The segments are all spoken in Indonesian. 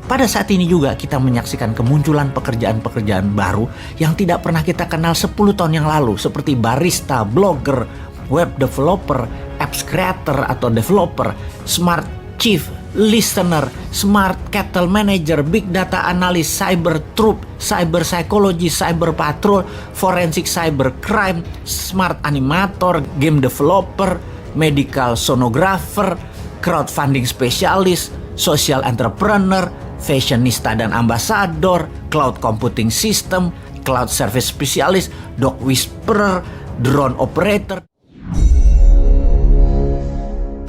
Pada saat ini juga kita menyaksikan kemunculan pekerjaan-pekerjaan baru yang tidak pernah kita kenal 10 tahun yang lalu, seperti barista, blogger, web developer, apps creator atau developer, smart chief listener, smart cattle manager, big data analyst, cyber troop, cyber psychology, cyber patrol, forensic cyber crime, smart animator, game developer, medical sonographer, crowdfunding specialist, social entrepreneur, fashionista dan ambassador, cloud computing system, cloud service specialist, dog whisperer, drone operator.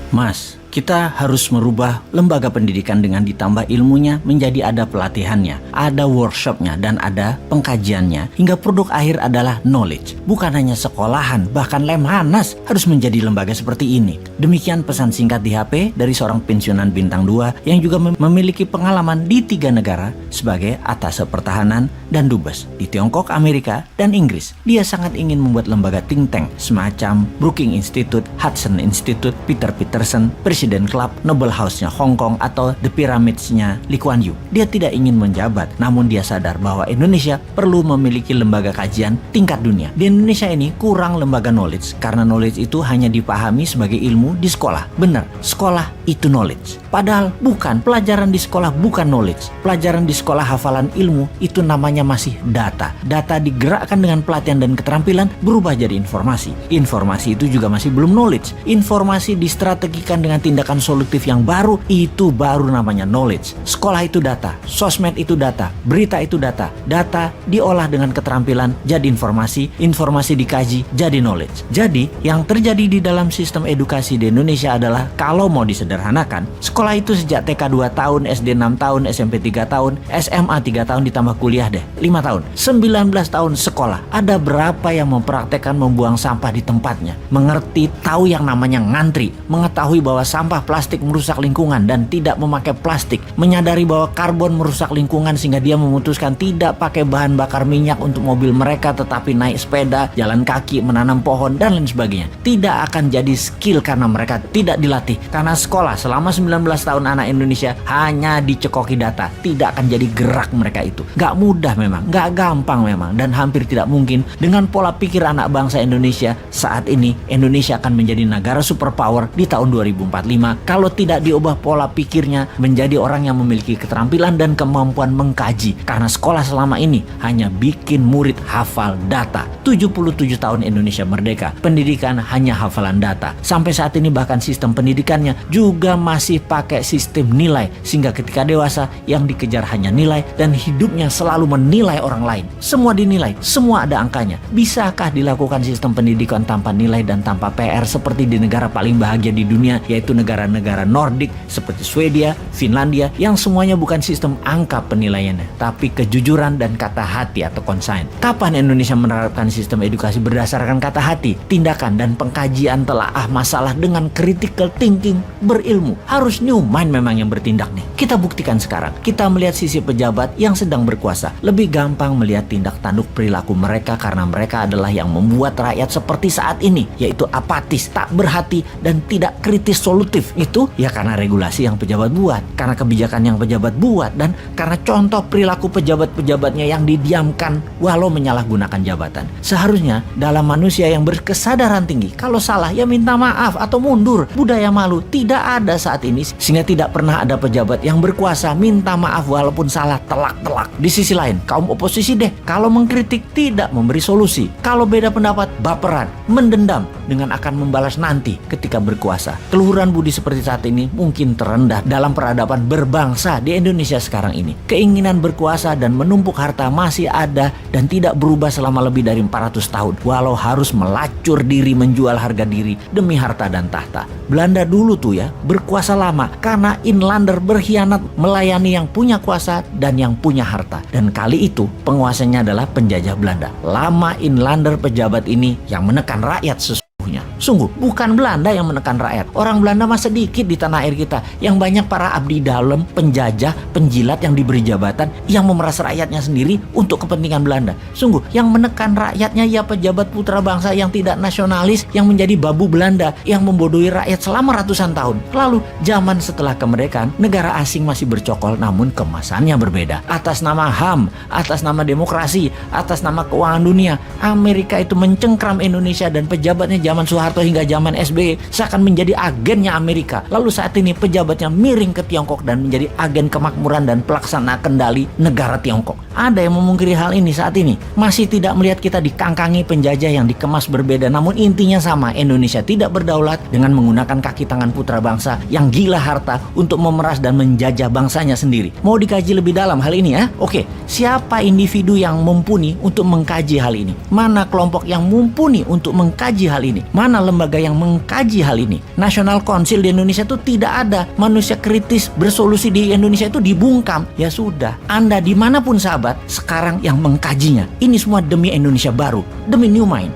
Mas, kita harus merubah lembaga pendidikan dengan ditambah ilmunya menjadi ada pelatihannya, ada workshopnya, dan ada pengkajiannya. Hingga produk akhir adalah knowledge. Bukan hanya sekolahan, bahkan Lemhanas harus menjadi lembaga seperti ini. Demikian pesan singkat di HP dari seorang pensiunan bintang 2 yang juga memiliki pengalaman di 3 negara sebagai atase pertahanan dan dubes di Tiongkok, Amerika, dan Inggris. Dia sangat ingin membuat lembaga think tank semacam Brookings Institute, Hudson Institute, Peter Peterson, Presiden Club, Noble House-nya Hong Kong, atau The Pyramids-nya Lee Kuan Yew. Dia tidak ingin menjabat, namun dia sadar bahwa Indonesia perlu memiliki lembaga kajian tingkat dunia. Di Indonesia ini kurang lembaga knowledge, karena knowledge itu hanya dipahami sebagai ilmu di sekolah. Benar, sekolah itu knowledge. Padahal bukan, pelajaran di sekolah bukan knowledge. Pelajaran di sekolah hafalan ilmu itu namanya masih data. Data digerakkan dengan pelatihan dan keterampilan berubah jadi informasi. Informasi itu juga masih belum knowledge. Informasi distrategikan dengan tindakan solutif yang baru, itu baru namanya knowledge. Sekolah itu data, sosmed itu data, berita itu data. Data diolah dengan keterampilan jadi informasi, informasi dikaji jadi knowledge. Jadi yang terjadi di dalam sistem edukasi di Indonesia adalah, kalau mau disederhanakan, sekolah itu sejak TK 2 tahun, SD 6 tahun, SMP 3 tahun, SMA 3 tahun ditambah kuliah deh 5 tahun, 19 tahun sekolah. Ada berapa yang mempraktekkan membuang sampah di tempatnya, mengerti, tahu yang namanya ngantri, mengetahui bahwa sampah plastik merusak lingkungan dan tidak memakai plastik, menyadari bahwa karbon merusak lingkungan sehingga dia memutuskan tidak pakai bahan bakar minyak untuk mobil mereka, tetapi naik sepeda, jalan kaki, menanam pohon, dan lain sebagainya. Tidak akan jadi skill karena mereka tidak dilatih. Karena sekolah selama 19 tahun anak Indonesia hanya dicekoki data, tidak akan jadi gerak mereka itu. Gak mudah memang, gak gampang memang, dan hampir tidak mungkin dengan pola pikir anak bangsa Indonesia saat ini. Indonesia akan menjadi negara superpower di tahun 2045 kalau tidak diubah pola pikirnya menjadi orang yang memiliki keterampilan dan kemampuan mengkaji. Karena sekolah selama ini hanya bikin murid hafal data. 77 tahun Indonesia merdeka, pendidikan hanya hafalan data. Sampai saat ini bahkan sistem pendidikannya juga masih pakai sistem nilai, sehingga ketika dewasa yang dikejar hanya nilai dan hidupnya selalu menilai orang lain. Semua dinilai, semua ada angkanya. Bisakah dilakukan sistem pendidikan tanpa nilai dan tanpa PR seperti di negara paling bahagia di dunia, yaitu negara-negara Nordik seperti Swedia, Finlandia, yang semuanya bukan sistem angka penilaiannya, tapi kejujuran dan kata hati atau konsain. Kapan Indonesia menerapkan sistem edukasi berdasarkan kata hati, tindakan, dan pengkajian telaah masalah dengan critical thinking, berilmu? Harus new mind memang yang bertindak nih. Kita buktikan sekarang. Kita melihat sisi pejabat yang sedang berkuasa. Lebih gampang melihat tindak tanduk perilaku mereka karena mereka adalah yang membuat rakyat seperti saat ini, yaitu apatis, tak berhati, dan tidak kritis solutif. Itu ya karena regulasi yang pejabat buat, karena kebijakan yang pejabat buat, dan karena contoh perilaku pejabat-pejabatnya yang didiamkan walau menyalahgunakan jabatan. Seharusnya dalam manusia yang berkesadaran tinggi, kalau salah ya minta maaf atau mundur. Budaya malu tidak ada saat ini, sehingga tidak pernah ada pejabat yang berkuasa minta maaf walaupun salah telak-telak. Di sisi lain, kaum oposisi deh, kalau mengkritik tidak memberi solusi, kalau beda pendapat baperan, mendendam dengan akan membalas nanti ketika berkuasa. Keluhuran budi seperti saat ini mungkin terendah dalam peradaban berbangsa di Indonesia sekarang ini. Keinginan berkuasa dan menumpuk harta masih ada dan tidak berubah selama lebih dari 400 tahun, walau harus melacur diri, menjual harga diri demi harta dan tahta. Belanda dulu tuh ya berkuasa lama karena inlander berkhianat melayani yang punya kuasa dan yang punya harta, dan kali itu penguasanya adalah penjajah Belanda. Lama inlander pejabat ini yang menekan rakyat sesungguhnya. Sungguh, bukan Belanda yang menekan rakyat. Orang Belanda mah sedikit di tanah air kita. Yang banyak para abdi dalam, penjajah, penjilat yang diberi jabatan, yang memeras rakyatnya sendiri untuk kepentingan Belanda. Sungguh, yang menekan rakyatnya ya pejabat putra bangsa yang tidak nasionalis, yang menjadi babu Belanda, yang membodohi rakyat selama ratusan tahun. Lalu, zaman setelah kemerdekaan, negara asing masih bercokol, namun kemasannya berbeda. Atas nama HAM, atas nama demokrasi, atas nama keuangan dunia, Amerika itu mencengkram Indonesia dan pejabatnya zaman Soeharto hingga zaman SBY seakan menjadi agennya Amerika. Lalu saat ini pejabatnya miring ke Tiongkok dan menjadi agen kemakmuran dan pelaksana kendali negara Tiongkok. Ada yang memungkiri hal ini saat ini? Masih tidak melihat kita dikangkangi penjajah yang dikemas berbeda, namun intinya sama. Indonesia tidak berdaulat dengan menggunakan kaki tangan putra bangsa yang gila harta untuk memeras dan menjajah bangsanya sendiri. Mau dikaji lebih dalam hal ini ya? Oke, siapa individu yang mumpuni untuk mengkaji hal ini? Mana kelompok yang mumpuni untuk mengkaji hal ini? Mana lembaga yang mengkaji hal ini? National Council di Indonesia itu tidak ada. Manusia kritis bersolusi di Indonesia itu dibungkam. Ya sudah, Anda dimanapun sahabat, sekarang yang mengkajinya. Ini semua demi Indonesia baru, demi New Mind.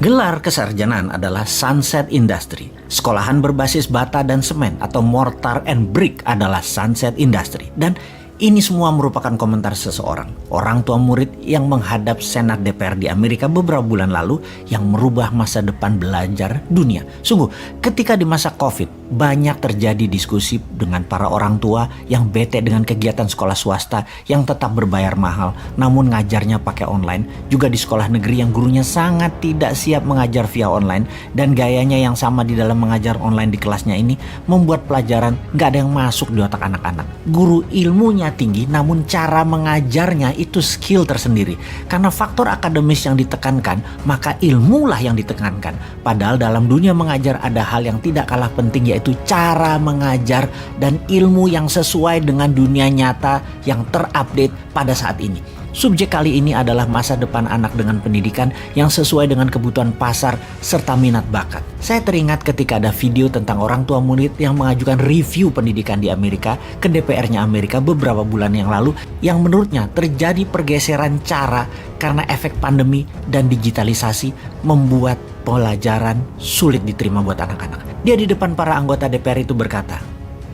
Gelar kesarjanaan adalah Sunset Industry. Sekolahan berbasis bata dan semen atau mortar and brick adalah Sunset Industry. Dan ini semua merupakan komentar seseorang, orang tua murid yang menghadap Senat DPR di Amerika beberapa bulan lalu yang merubah masa depan belajar dunia. Sungguh, ketika di masa COVID, banyak terjadi diskusi dengan para orang tua yang bete dengan kegiatan sekolah swasta yang tetap berbayar mahal, namun ngajarnya pakai online. Juga di sekolah negeri yang gurunya sangat tidak siap mengajar via online dan gayanya yang sama di dalam mengajar online di kelasnya ini membuat pelajaran gak ada yang masuk di otak anak-anak. Guru ilmunya tinggi, namun cara mengajarnya itu skill tersendiri. Karena faktor akademis yang ditekankan, maka ilmulah yang ditekankan. Padahal dalam dunia mengajar ada hal yang tidak kalah penting, yaitu cara mengajar dan ilmu yang sesuai dengan dunia nyata yang terupdate pada saat ini. Subjek kali ini adalah masa depan anak dengan pendidikan yang sesuai dengan kebutuhan pasar serta minat bakat. Saya teringat ketika ada video tentang orang tua murid yang mengajukan review pendidikan di Amerika ke DPR-nya Amerika beberapa bulan yang lalu, yang menurutnya terjadi pergeseran cara karena efek pandemi dan digitalisasi membuat pelajaran sulit diterima buat anak-anak. Dia di depan para anggota DPR itu berkata,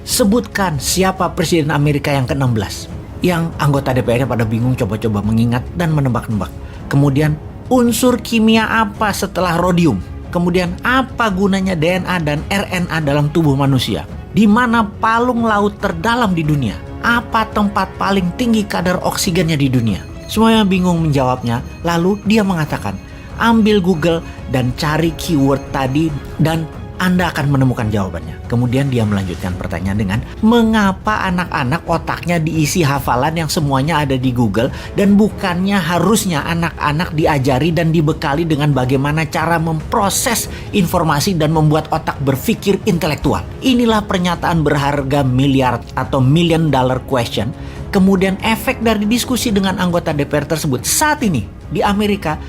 "Sebutkan siapa presiden Amerika yang ke-16. Yang anggota DPR-nya pada bingung, coba-coba mengingat dan menebak-nebak. Kemudian, unsur kimia apa setelah rodium? Kemudian, apa gunanya DNA dan RNA dalam tubuh manusia? Di mana palung laut terdalam di dunia? Apa tempat paling tinggi kadar oksigennya di dunia?" Semuanya bingung menjawabnya. Lalu dia mengatakan, "Ambil Google dan cari keyword tadi dan Anda akan menemukan jawabannya." Kemudian dia melanjutkan pertanyaan dengan, "Mengapa anak-anak otaknya diisi hafalan yang semuanya ada di Google dan bukannya harusnya anak-anak diajari dan dibekali dengan bagaimana cara memproses informasi dan membuat otak berpikir intelektual?" Inilah pernyataan berharga miliar atau million dollar question. Kemudian efek dari diskusi dengan anggota DPR tersebut saat ini di Amerika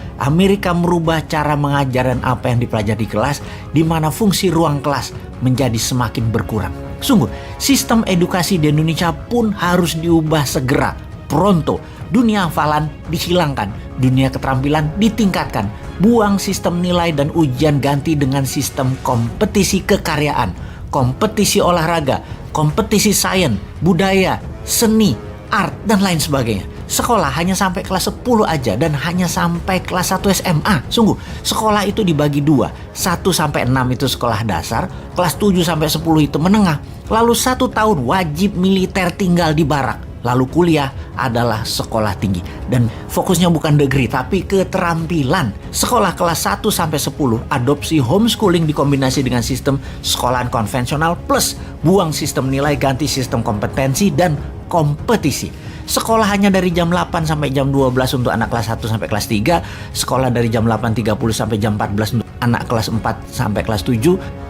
merubah cara mengajar dan apa yang dipelajari di kelas, di mana fungsi ruang kelas menjadi semakin berkurang. Sungguh, sistem edukasi di Indonesia pun harus diubah segera, pronto. Dunia hafalan dihilangkan, dunia keterampilan ditingkatkan, buang sistem nilai dan ujian, ganti dengan sistem kompetisi kekaryaan, kompetisi olahraga, kompetisi sains, budaya, seni, art, dan lain sebagainya. Sekolah hanya sampai kelas 10 aja dan hanya sampai kelas 1 SMA. Sungguh, sekolah itu dibagi dua. 1 sampai 6 itu sekolah dasar, kelas 7 sampai 10 itu menengah. Lalu 1 tahun wajib militer tinggal di barak. Lalu kuliah adalah sekolah tinggi. Dan fokusnya bukan degree tapi keterampilan. Sekolah kelas 1 sampai 10 adopsi homeschooling dikombinasi dengan sistem sekolahan konvensional plus buang sistem nilai, ganti sistem kompetensi dan kompetisi. Sekolah hanya dari jam 8 sampai jam 12 untuk anak kelas 1 sampai kelas 3. Sekolah dari jam 8.30 sampai jam 14 untuk anak kelas 4 sampai kelas 7.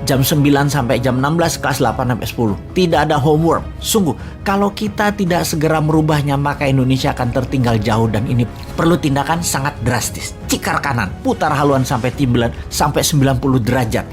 Jam 9 sampai jam 16, kelas 8 sampai 10. Tidak ada homework. Sungguh, kalau kita tidak segera merubahnya, maka Indonesia akan tertinggal jauh dan ini perlu tindakan sangat drastis. Cikar kanan, putar haluan sampai timbelan sampai 90 derajat.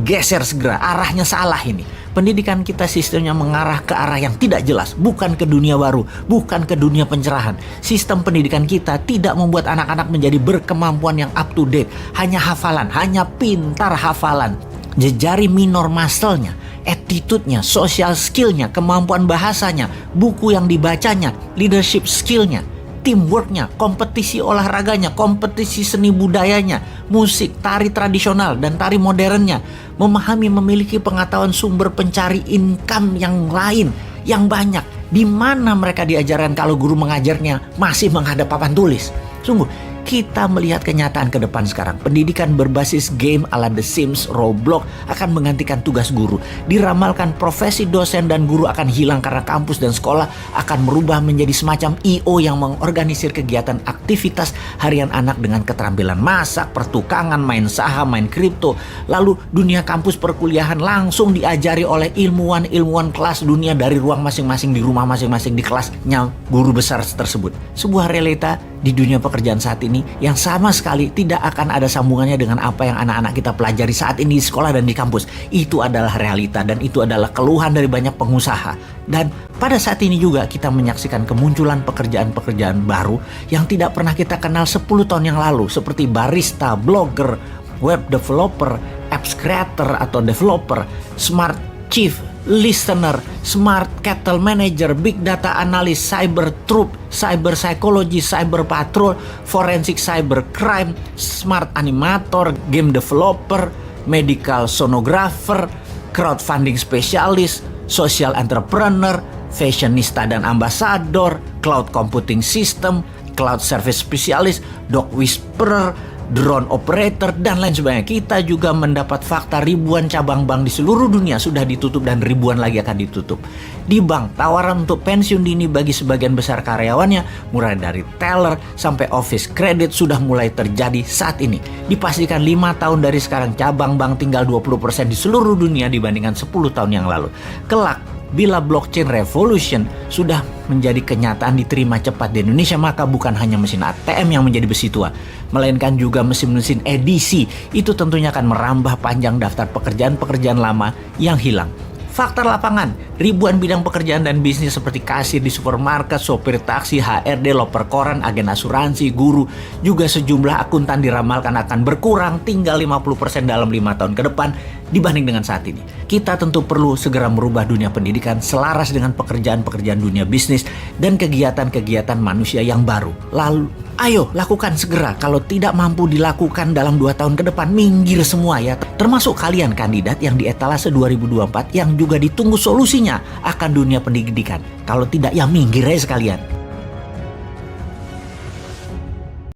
Geser segera, arahnya salah ini. Pendidikan kita sistemnya mengarah ke arah yang tidak jelas, bukan ke dunia baru, bukan ke dunia pencerahan. Sistem pendidikan kita tidak membuat anak-anak menjadi berkemampuan yang up to date, hanya hafalan, hanya pintar hafalan. Jejari minor muscle-nya, attitude-nya, social skill-nya, kemampuan bahasanya, buku yang dibacanya, leadership skill-nya, teamwork-nya, kompetisi olahraganya, kompetisi seni budayanya, musik, tari tradisional, dan tari modernnya. Memahami, memiliki pengetahuan sumber pencari income yang lain, yang banyak. Di mana mereka diajarkan kalau guru mengajarnya masih menghadap papan tulis? Sungguh, kita melihat kenyataan ke depan sekarang. Pendidikan berbasis game ala The Sims, Roblox akan menggantikan tugas guru. Diramalkan profesi dosen dan guru akan hilang karena kampus dan sekolah akan merubah menjadi semacam I.O. yang mengorganisir kegiatan aktivitas harian anak dengan keterampilan masak, pertukangan, main saham, main kripto. Lalu dunia kampus perkuliahan langsung diajari oleh ilmuwan-ilmuwan kelas dunia dari ruang masing-masing, di rumah masing-masing, di kelasnya guru besar tersebut. Sebuah realita di dunia pekerjaan saat ini yang sama sekali tidak akan ada sambungannya dengan apa yang anak-anak kita pelajari saat ini di sekolah dan di kampus. Itu adalah realita dan itu adalah keluhan dari banyak pengusaha. Dan pada saat ini juga kita menyaksikan kemunculan pekerjaan-pekerjaan baru yang tidak pernah kita kenal 10 tahun yang lalu, seperti barista, blogger, web developer, apps creator atau developer, smart chief listener, smart cattle manager, big data analyst, cyber troop, cyber psychology, cyber patrol, forensic cyber crime, smart animator, game developer, medical sonographer, crowdfunding specialist, social entrepreneur, fashionista dan ambassador, cloud computing system, cloud service specialist, dog whisperer, drone operator, dan lain sebagainya. Kita juga mendapat fakta ribuan cabang bank di seluruh dunia sudah ditutup dan ribuan lagi akan ditutup. Di bank, tawaran untuk pensiun dini bagi sebagian besar karyawannya, mulai dari teller sampai office credit, sudah mulai terjadi saat ini. Dipastikan 5 tahun dari sekarang cabang bank tinggal 20% di seluruh dunia dibandingkan 10 tahun yang lalu. Kelak, bila blockchain revolution sudah menjadi kenyataan diterima cepat di Indonesia, maka bukan hanya mesin ATM yang menjadi besi tua, melainkan juga mesin-mesin edisi. Itu tentunya akan merambah panjang daftar pekerjaan-pekerjaan lama yang hilang. Fakta lapangan, ribuan bidang pekerjaan dan bisnis seperti kasir di supermarket, sopir taksi, HRD, loper koran, agen asuransi, guru, juga sejumlah akuntan diramalkan akan berkurang tinggal 50% dalam 5 tahun ke depan dibanding dengan saat ini. Kita tentu perlu segera merubah dunia pendidikan selaras dengan pekerjaan-pekerjaan dunia bisnis dan kegiatan-kegiatan manusia yang baru. Lalu, ayo lakukan segera. Kalau tidak mampu dilakukan dalam 2 tahun ke depan, minggir semua ya. Termasuk kalian kandidat yang di etalase 2024 yang juga ditunggu solusinya akan dunia pendidikan. Kalau tidak, ya minggir aja sekalian.